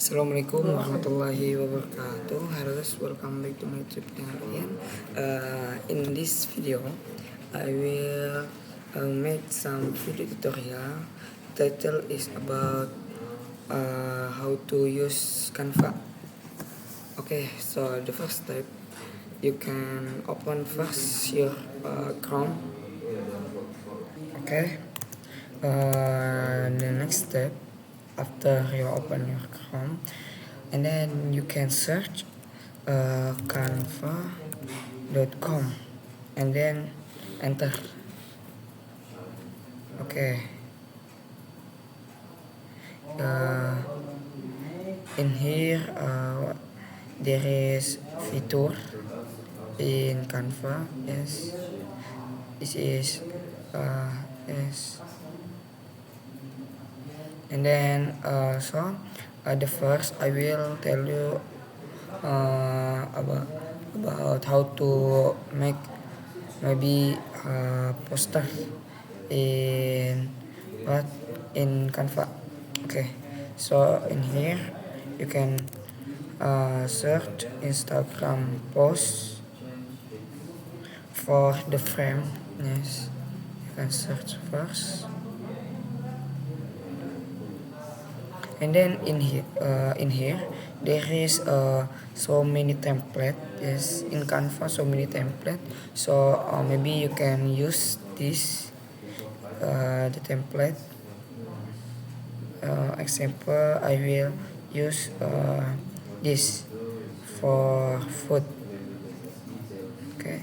Assalamualaikum warahmatullahi wabarakatuh. Hello guys, welcome back to my YouTube channel again. In this video, I will make some video tutorial. Title is about how to use Canva. Okay, so the first step, you can open first your Chrome. Okay. The next step, after you open your Chrome, and then you can search canva.com and then enter. Okay. In here there is feature in Canva. Yes, this is yes. And then the first I will tell you about how to make maybe a poster in what in Canva. Okay, so in here you can search Instagram post for the frame. Yes, you can search first. And then in here there is so many template. Yes, in Canva so many template, so maybe you can use this the template. Example, I will use this for food. Okay,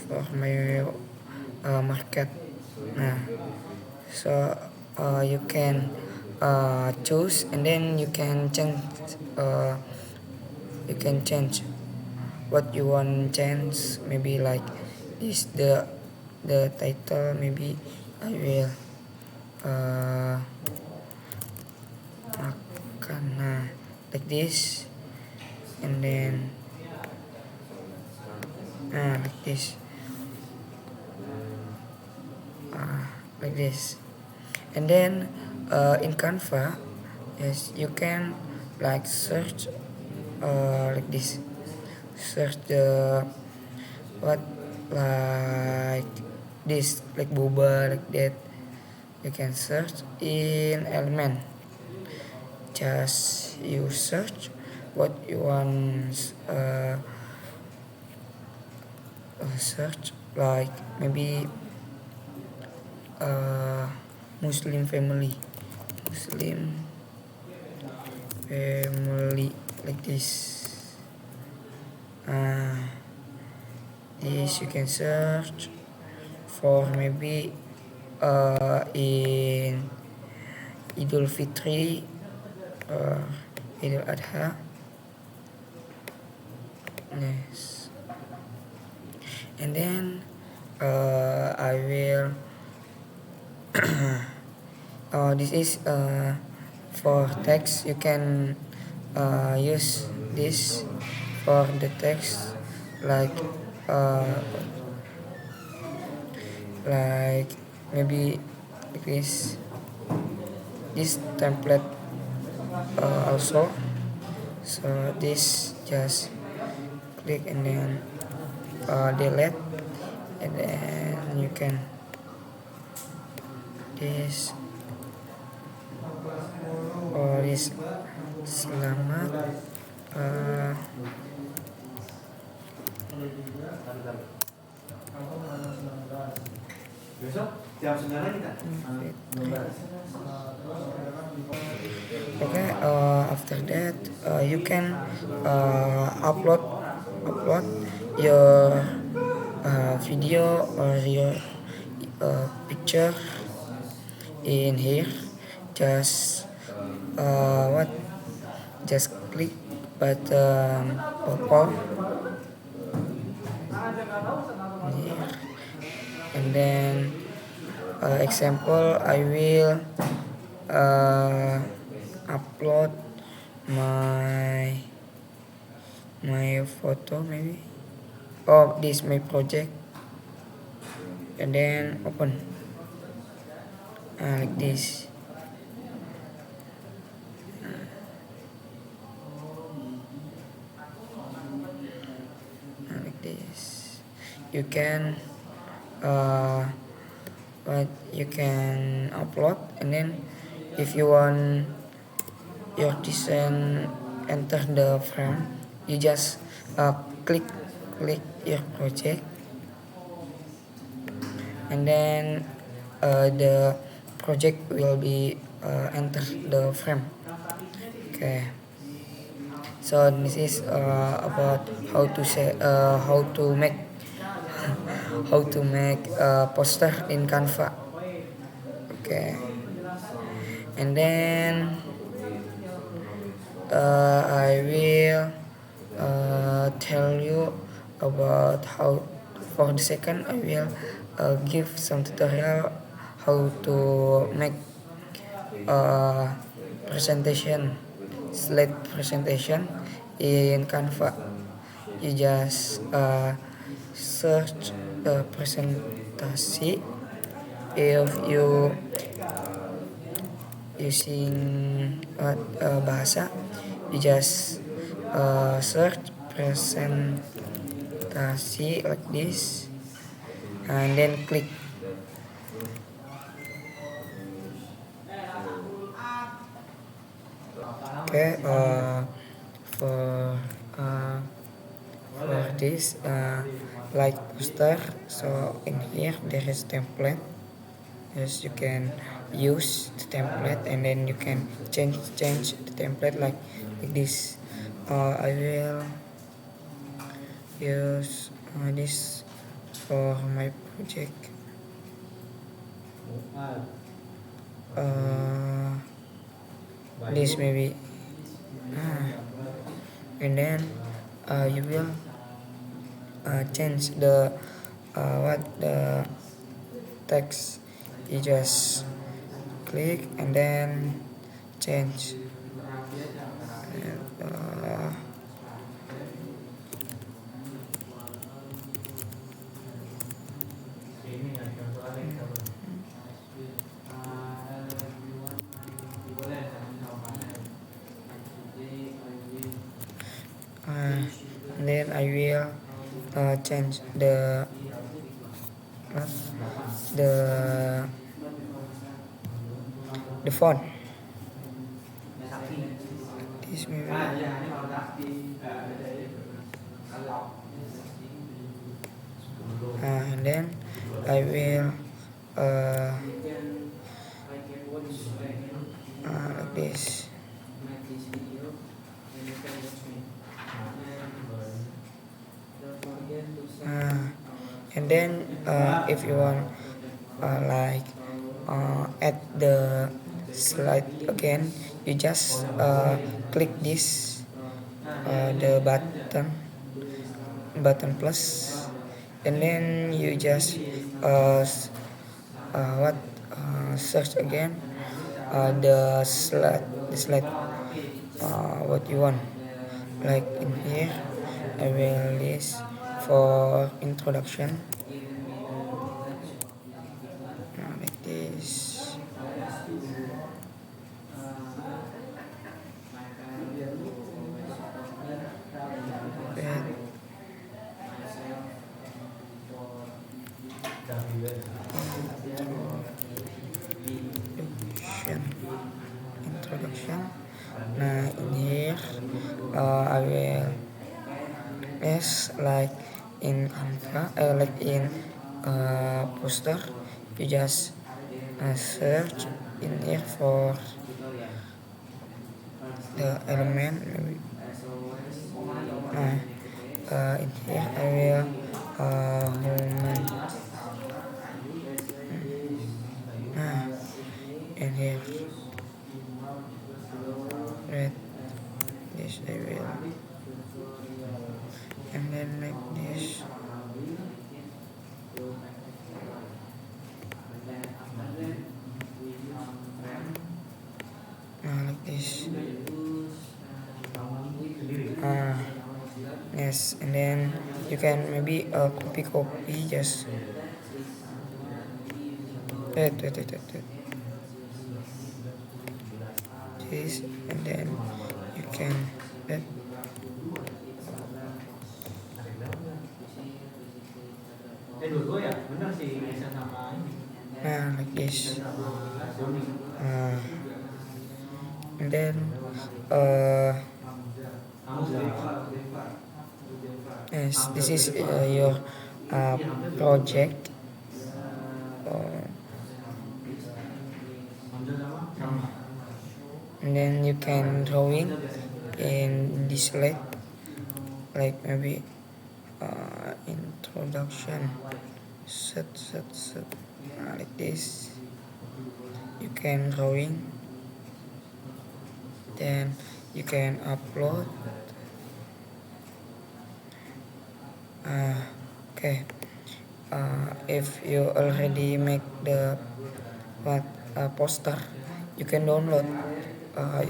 for my market. Nah, so you can choose, and then you can change. You can change what you want change. Maybe like this the title. Maybe I will makan. Nah, like this, and then like this. Like this, and then in Canva, yes, you can like search like this, search the what like this, like boba, like that. You can search in element, just you search what you want search, like maybe Muslim family, like this. This you can search for maybe in Idul Fitri or Idul Adha. Yes, and then I will this is for text. You can use this for the text, like like maybe like this template also. So this just click and then delete, and then you can this this selamat okay. After that you can upload your video or your picture in here. Just just click button upload here, and then example, I will upload my photo maybe. Oh, this my project, and then open like this. you can uh, you can upload, and then if you want your design enter the frame, you just uh, click click your project, and then the project will be enter the frame. Okay, so this is about how to make a poster in Canva. Okay, and then I will tell you about how. For the second, I will give some tutorial how to make a presentation, slide presentation in Canva. You just search presentasi. If you using bahasa, you just search presentasi like this, and then click. Okay, for uh, for this like poster, so in here there is template. Yes, you can use the template, and then you can change the template like this. I will use this for my project. Uh, this maybe, and then you will change the what the text. You just click and then change. Uh, then I will change uh, the the font. This maybe. And then I will like this. And then if you want like add the slide again, you just click this the button plus, and then you just what search again the slide what you want, like in here I will list for introduction, like this. Then introduction. Nah, in here I will like in Canva, like in poster. You just search in here for the element maybe. In here I will human. In here red this I will, and then like this. Like this. Yes, and then you can maybe copy just wait. This, and then you can wait. and then yes, this is your project. uh, and then you can drawing in this slide, like maybe introduction, set, like this. You can drawing, then you can upload. Okay, if you already make the poster, you can download. Uh,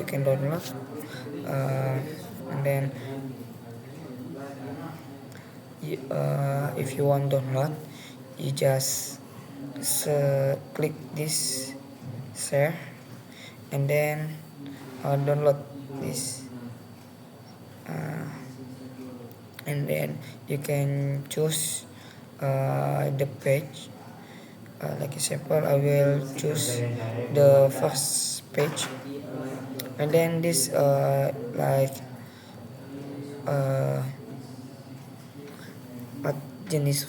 and then if you want download, you just click this share, and then download this, and then you can choose the page. Like example, I will choose the first page, and then this like uh, jenis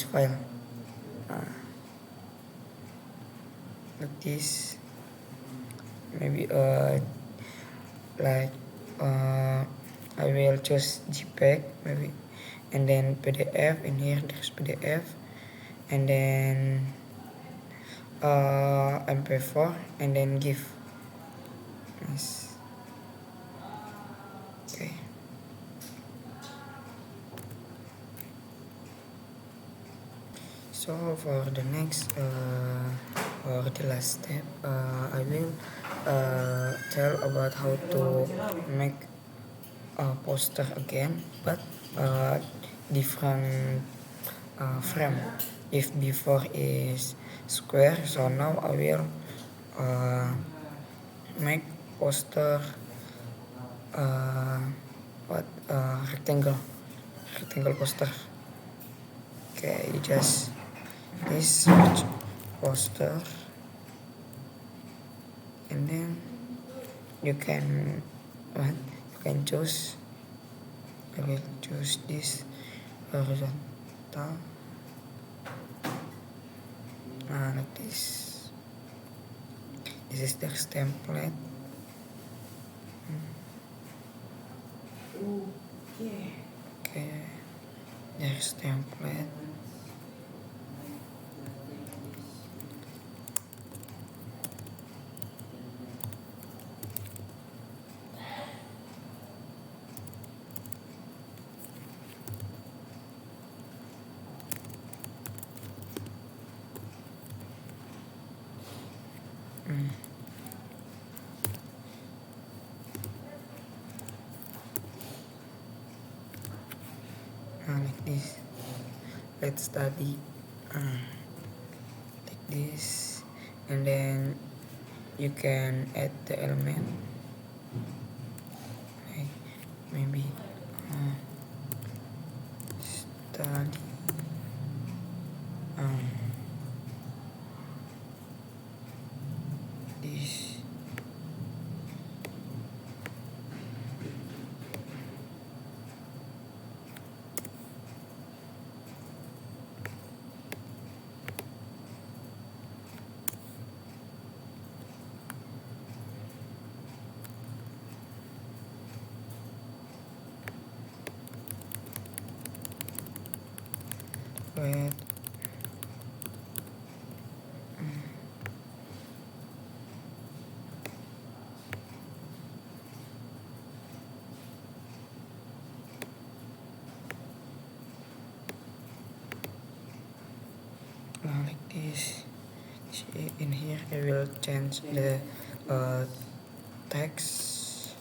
file, like this, maybe like I will choose JPEG maybe, and then PDF. In here there's PDF, and then MP4, and then GIF. Nice. Okay. So for the next or the last step, I will tell about how to make a poster again, but different frame. If before is square, so now I will make poster rectangle poster. Okay, you just this search poster, and then you can choose. I will choose this horizontal, like this. This is the template. Okay, there's template. Like this. Let's study like this, and then you can add the element, like maybe study this. Wait. Like this. See, in here I will change the text.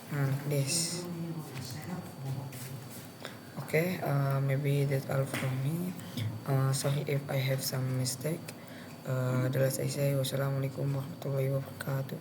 Like this. Okay, maybe that's all from me. Sorry if I have some mistake. The last I say, wassalamualaikum warahmatullahi wabarakatuh.